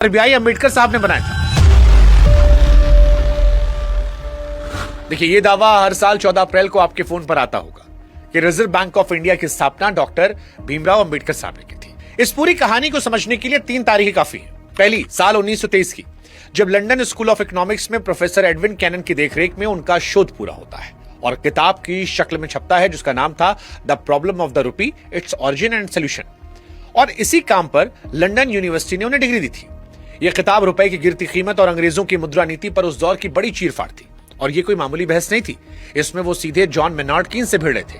RBI Ambedkar साहब ने बनाया था। देखिए, यह दावा हर साल 14 अप्रैल को आपके फोन पर आता होगा कि रिजर्व बैंक ऑफ इंडिया की स्थापना डॉक्टर भीमराव अंबेडकर साहब ने की थी। इस पूरी कहानी को समझने के लिए 3 तारीखें काफी हैं। पहली, साल 1923 की, जब लंदन स्कूल ऑफ इकोनॉमिक्स में प्रोफेसर एडविन कैनन की देखरेख में उनका शोध पूरा होता है और किताब की शक्ल में छपता है जिसका नाम था the problem of the rupee, its origin and solution. और इसी काम पर लंदन यूनिवर्सिटी ने उन्हें डिग्री दी थी। यह किताब रुपए की गिरती कीमत और अंग्रेजों की मुद्रा नीति पर उस दौर की बड़ी चीरफाड़ थी। और यह कोई मामूली बहस नहीं थी। इसमें वो सीधे जॉन मेनार्ड कीन्स से भिड़ रहे थे।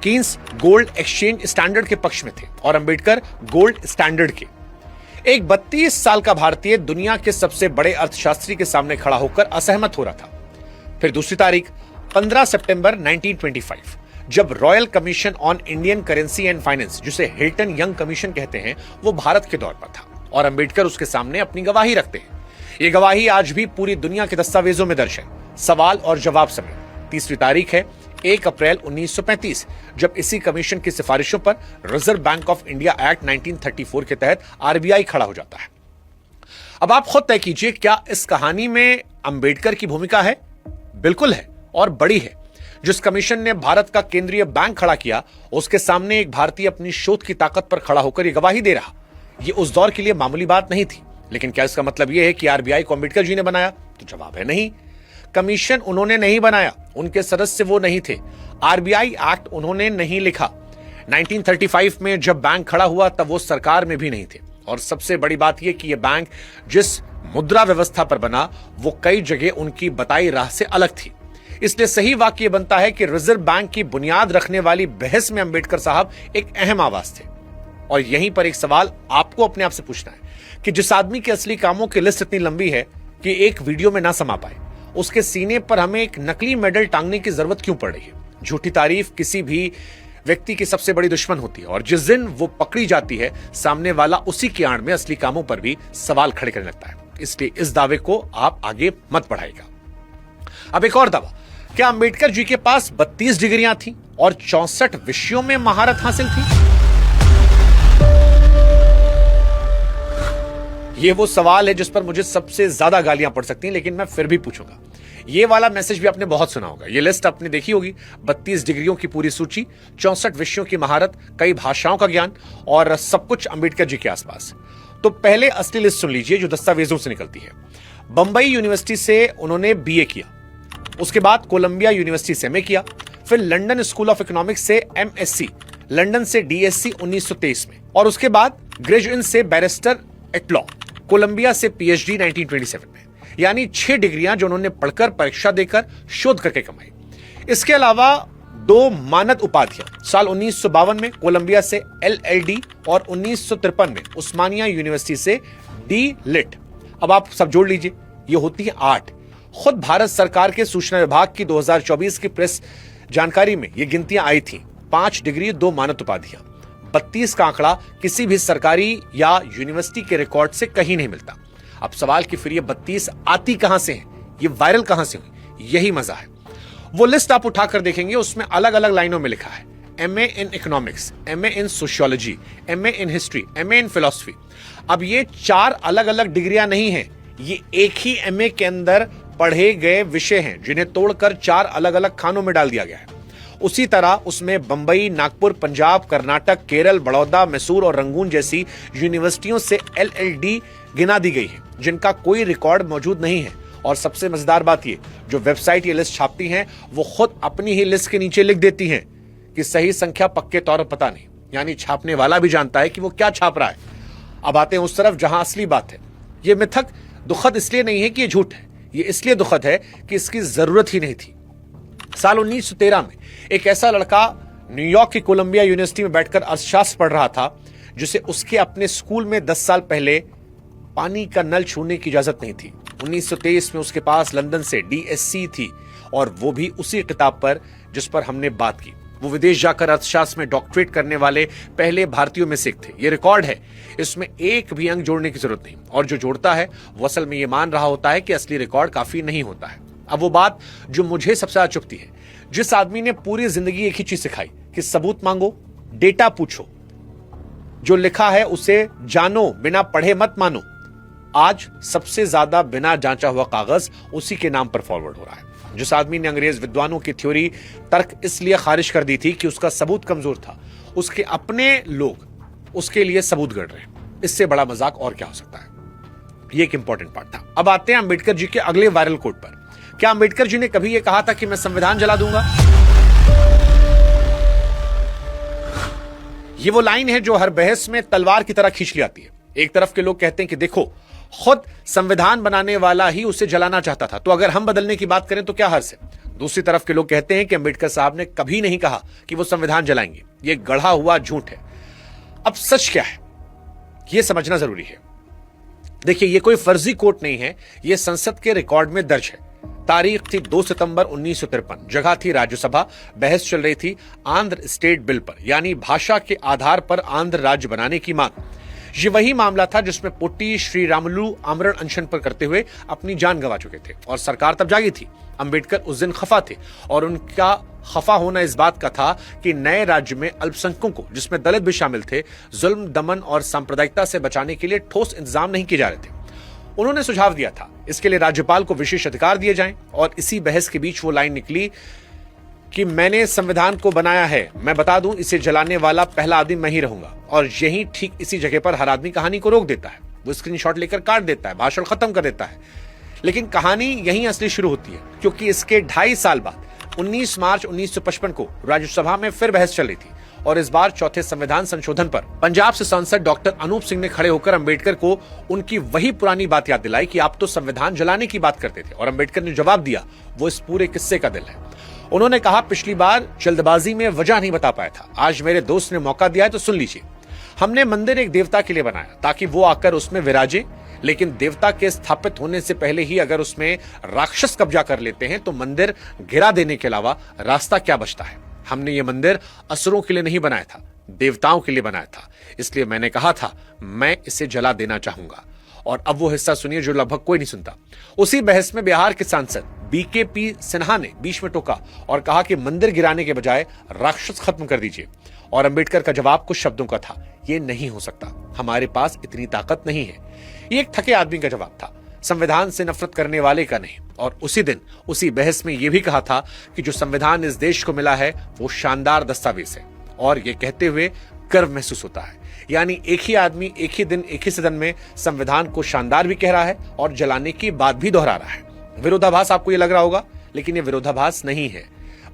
कीन्स गोल्ड एक्सचेंज स्टैंडर्ड के पक्ष में थे और अंबेडकर गोल्ड स्टैंडर्ड के। एक 32 साल का भारतीय दुनिया के सबसे बड़े अर्थशास्त्री के सामने खड़ा होकर असहमत हो रहा था। फिर दूसरी तारीख, 15 सितंबर 1925, जब royal commission on Indian currency and finance, जिसे हिल्टन यंग कमीशन कहते हैं, वो भारत के दौर पर था और अंबेडकर उसके सामने अपनी गवाही रखते हैं। ये गवाही आज भी पूरी दुनिया के दस्तावेजों में दर्ज है, सवाल और जवाब समेत। तीसरी तारीख है 1 अप्रैल 1935, जब इसी कमीशन की सिफारिशों पर reserve bank of India act 1934 के तहत आरबीआई खड़ा हो जाता है। अब आप खुद तय कीजिए, क्या इस कहानी में अंबेडकर की भूमिका है? बिल्कुल है, और बड़ी है। जिस कमीशन ने भारत का केंद्रीय बैंक खड़ा किया, उसके सामने एक भारतीय अपनी शोध की ताकत पर खड़ा होकर यह गवाही दे रहा। यह उस दौर के लिए मामूली बात नहीं थी। लेकिन क्या इसका मतलब यह है कि आरबीआई को अंबेडकर जी ने बनाया? तो जवाब है नहीं। कमीशन उन्होंने नहीं बनाया, उनके सदस्य वो नहीं थे। आरबीआई एक्ट उन्होंने नहीं लिखा। 1935 में जब बैंक खड़ा हुआ तब वो सरकार में भी नहीं थे। और सबसे बड़ी बात यह कि यह बैंक जिस मुद्रा व्यवस्था पर बना, वो कई जगह उनकी बताई राह से अलग थी। इसलिए सही वाक्य बनता है कि रिजर्व बैंक की बुनियाद रखने वाली बहस में अंबेडकर साहब एक अहम आवाज थे। और यहीं पर एक सवाल आपको अपने आप से पूछना है कि जिस आदमी के असली कामों की लिस्ट इतनी लंबी है कि एक वीडियो में ना समा पाए, उसके सीने पर हमें एक नकली मेडल टांगने की जरूरत क्यों पड़ रही है? झूठी तारीफ किसी भी व्यक्ति की सबसे बड़ी दुश्मन होती है और जिस दिन वो पकड़ी जाती है, सामने वाला उसी की आड़ में असली कामों पर भी सवाल खड़े करने लगता है। इसलिए इस दावे को आप आगे मत बढ़ाइएगा। अब एक और दावा, क्या अंबेडकर जी के पास 32 डिग्रियां थी और 64 विषयों में महारत हासिल थी? यह वो सवाल है जिस पर मुझे सबसे ज्यादा गालियां पड़ सकती हैं, लेकिन मैं फिर भी पूछूंगा। यह वाला मैसेज भी आपने बहुत सुना होगा। यह लिस्ट आपने देखी होगी, 32 डिग्रियों की पूरी सूची, 64 विषयों की महारत, कई भाषाओं का ज्ञान और सब कुछ अंबेडकर जी के आसपास। तो पहले असली लिस्ट सुन लीजिए जो दस्तावेजों से निकलती है। बंबई यूनिवर्सिटी से उन्होंने बीए किया, उसके बाद कोलंबिया यूनिवर्सिटी से एमए किया, फिर लंदन स्कूल ऑफ इकोनॉमिक्स से एमएससी, लंदन से डीएससी 1923 में, और उसके बाद ग्रेजुएशन से बैरिस्टर एट लॉ, कोलंबिया से पीएचडी 1927 में। यानी 6 डिग्रियां जो उन्होंने पढ़कर, परीक्षा देकर, शोध करके कमाई। इसके अलावा 2 मानद उपाधियां, साल 1952 में कोलंबिया से एलएलडी और 1953 में उस्मानिया यूनिवर्सिटी से डी लिट। अब आप सब जोड़ लीजिए, ये होती है 8। खुद भारत सरकार के सूचना विभाग की 2024 की प्रेस जानकारी में ये गिनतियां आई थी। 5 डिग्री, 2 मानद उपाधियां। 32 का आंकड़ा किसी भी सरकारी या यूनिवर्सिटी के रिकॉर्ड से कहीं नहीं मिलता। अब सवाल कि फिर ये 32 आती कहां से है, ये वायरल कहां से हुई? यही मजा है। वो लिस्ट आप उठाकर देखेंगे, उसमें अलग अलग लाइनों में लिखा है MA in economics, MA in sociology, MA in history, MA in philosophy. अब ये 4 अलग अलग डिग्रियां नहीं है, ये एक ही एमए के अंदर पढ़े गए विषय हैं जिन्हें तोड़कर 4 अलग अलग खानों में डाल दिया गया है। उसी तरह उसमें बंबई, नागपुर, पंजाब, कर्नाटक, केरल, बड़ौदा, मैसूर और रंगून जैसी यूनिवर्सिटियों से एलएलडी गिना दी गई है जिनका कोई रिकॉर्ड मौजूद नहीं है। और सबसे मजेदार बात ये, जो वेबसाइट ये लिस्ट छापती हैं, वो खुद अपनी ही लिस्ट के नीचे लिख देती हैं कि सही संख्या पक्के तौर पर पता नहीं। यानी छापने वाला भी जानता है कि वो क्या छाप रहा है। अब आते हैं उस तरफ जहां असली बात है। ये मिथक दुखद इसलिए नहीं है कि ये झूठ है, ये इसलिए दुखद है कि इसकी जरूरत ही नहीं थी। साल 1913 में एक ऐसा लड़का न्यूयॉर्क की कोलंबिया यूनिवर्सिटी में बैठकर अर्थशास्त्र पढ़ रहा था जिसे उसके अपने स्कूल में 10 साल पहले पानी का नल छूने की इजाजत नहीं थी। 1923 में उसके पास लंदन से डीएससी थी और वो भी उसी किताब पर जिस पर हमने बात की। वो विदेश जाकर अर्थशास्त्र में डॉक्टरेट करने वाले पहले भारतीयों में से एक थे। ये रिकॉर्ड है, इसमें एक भी अंक जोड़ने की जरूरत नहीं। और जो जोड़ता है वो असल में ये मान रहा होता है कि असली रिकॉर्ड काफी नहीं होता है। अब वो बात जो मुझे सबसे ज्यादा चुभती है, जिस आदमी ने पूरी जिंदगी एक ही चीज सिखाई कि सबूत मांगो, डेटा पूछो, जो लिखा है उसे जानो, बिना पढ़े मत मानो, आज सबसे ज्यादा बिना जांचा हुआ कागज उसी के नाम पर फॉरवर्ड हो रहा है। जिस आदमी ने अंग्रेज विद्वानों की थ्योरी तर्क इसलिए खारिज कर दी थी कि उसका सबूत कमजोर था, उसके अपने लोग उसके लिए सबूत गढ़ रहे हैं। इससे बड़ा मजाक और क्या हो सकता है। यह एक इंपॉर्टेंट पार्ट था। अब आते हैं अंबेडकर जी के अगले वायरल कोट पर। क्या अंबेडकर जी ने कभी यह कहा था कि मैं संविधान जला दूंगा? ये वो लाइन है जो हर बहस में तलवार की तरह खींच ली आती है। एक तरफ के लोग कहते हैं कि देखो, खुद संविधान बनाने वाला ही उसे जलाना चाहता था, तो अगर हम बदलने की बात करें तो क्या हर्ज है। दूसरी तरफ के लोग कहते हैं कि अंबेडकर साहब ने कभी नहीं कहा कि वो संविधान जलाएंगे, ये गढ़ा हुआ झूठ है। अब सच क्या है यह समझना जरूरी है। देखिए, यह कोई फर्जी कोट नहीं है, यह संसद के रिकॉर्ड में दर्ज है। तारीख थी 2 सितंबर 1953, जगह थी राज्यसभा, बहस चल रही थी आंध्र स्टेट बिल पर, यानी भाषा के आधार पर आंध्र राज्य बनाने की मांग। ये वही मामला था जिसमें पोट्टी श्री रामुलु आमरण अनशन पर करते हुए अपनी जान गंवा चुके थे और सरकार तब जागी थी। अंबेडकर उस दिन खफा थे और उनका खफा होना इस बात का था कि नए राज्य में अल्पसंख्यकों को, जिसमें दलित भी शामिल थे, जुल्म, दमन और सांप्रदायिकता से बचाने के लिए ठोस इंतजाम नहीं किए जा रहे थे। उन्होंने सुझाव दिया था इसके लिए राज्यपाल को विशेष अधिकार दिए जाएं, और इसी बहस के बीच वो लाइन निकली कि मैंने संविधान को बनाया है, मैं बता दूं इसे जलाने वाला पहला आदमी मैं ही रहूंगा। और यही ठीक इसी जगह पर हर आदमी कहानी को रोक देता है, वो स्क्रीनशॉट लेकर काट देता है, भाषण खत्म कर देता है। लेकिन कहानी यहीं असली शुरू होती है, क्योंकि इसके 2.5 साल बाद 19 मार्च 1955 को राज्यसभा में फिर बहस चल रही थी और इस बार चौथे संविधान संशोधन पर पंजाब से सांसद डॉक्टर अनूप सिंह ने खड़े होकर अंबेडकर को उनकी वही पुरानी बात याद दिलाई कि आप तो संविधान जलाने की बात करते थे। और अंबेडकर ने जवाब दिया, वो इस पूरे किस्से का दिल है। उन्होंने कहा, पिछली बार जल्दबाजी में वजह नहीं बता पाया था, आज मेरे दोस्त ने मौका दिया है तो सुन लीजिए। हमने मंदिर एक देवता के लिए बनाया ताकि वो आकर उसमें विराजे, लेकिन देवता के स्थापित होने से पहले ही अगर उसमें राक्षस कब्जा कर लेते हैं तो मंदिर गिरा देने के अलावा रास्ता क्या बचता है। हमने ये मंदिर असुरों के लिए नहीं बनाया था, देवताओं के लिए बनाया था। इसलिए मैंने कहा था मैं इसे जला देना चाहूंगा। और अब वो हिस्सा सुनिए जो लगभग कोई नहीं सुनता। उसी बहस में बिहार के सांसद बीकेपी सिन्हा ने बीच में टोका और कहा कि मंदिर गिराने के बजाय राक्षस खत्म कर दीजिए। और अंबेडकर का जवाब कुछ शब्दों का था, यह नहीं हो सकता, हमारे पास इतनी ताकत नहीं है। ये एक थके आदमी का जवाब था, संविधान से नफरत करने वाले का नहीं। और उसी दिन उसी बहस में यह भी कहा था कि जो संविधान इस देश को मिला है वो शानदार दस्तावेज है, और यह कहते हुए गर्व महसूस होता है। यानी एक ही आदमी एक ही दिन एक ही सदन में संविधान को शानदार भी कह रहा है और जलाने की बात भी दोहरा रहा है। विरोधाभास आपको यह लग रहा होगा, लेकिन यह विरोधाभास नहीं है,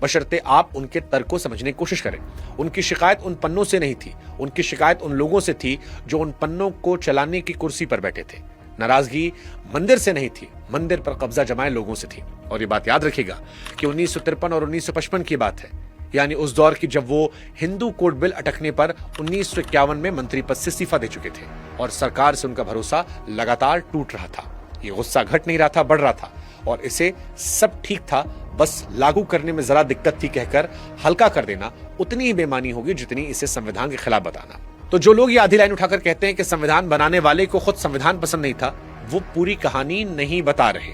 बशर्ते आप उनके तर्क को समझने की कोशिश करें। उनकी शिकायत उन पन्नों से नहीं थी, उनकी शिकायत उन लोगों से थी जो उन पन्नों को चलाने की कुर्सी पर बैठे थे। नाराजगी मंदिर से नहीं थी, मंदिर पर कब्जा जमाए लोगों से थी। और ये बात याद रखिएगा कि 1953 और 1955 की बात है, यानी उस दौर की जब वो हिंदू कोड बिल अटकने पर 1951 में मंत्री पद से इस्तीफा दे चुके थे और सरकार से उनका भरोसा लगातार टूट रहा था। ये गुस्सा घट नहीं रहा था, बढ़ रहा था, और इसे सब ठीक था, बस लागू करने में जरा दिक्कत थी कहकर हल्का कर देना उतनी ही बेईमानी होगी जितनी इसे संविधान के खिलाफ बताना। तो जो लोग ये आधी लाइन उठाकर कहते हैं कि संविधान बनाने वाले को खुद संविधान पसंद नहीं था, वो पूरी कहानी नहीं बता रहे।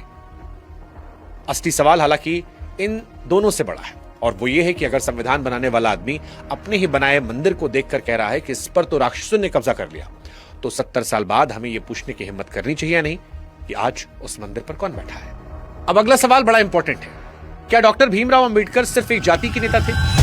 असली सवाल हालांकि इन दोनों से बड़ा है, और वो ये है कि अगर संविधान बनाने वाला आदमी अपने ही बनाए मंदिर को देखकर कह रहा है कि इस पर तो राक्षसों ने कब्जा कर लिया, तो 70 साल बाद हमें यह पूछने की हिम्मत करनी चाहिए या नहीं कि आज उस मंदिर पर कौन बैठा है। अब अगला सवाल बड़ा इंपॉर्टेंट है, क्या डॉक्टर भीमराव अंबेडकर सिर्फ एक जाति के नेता थे?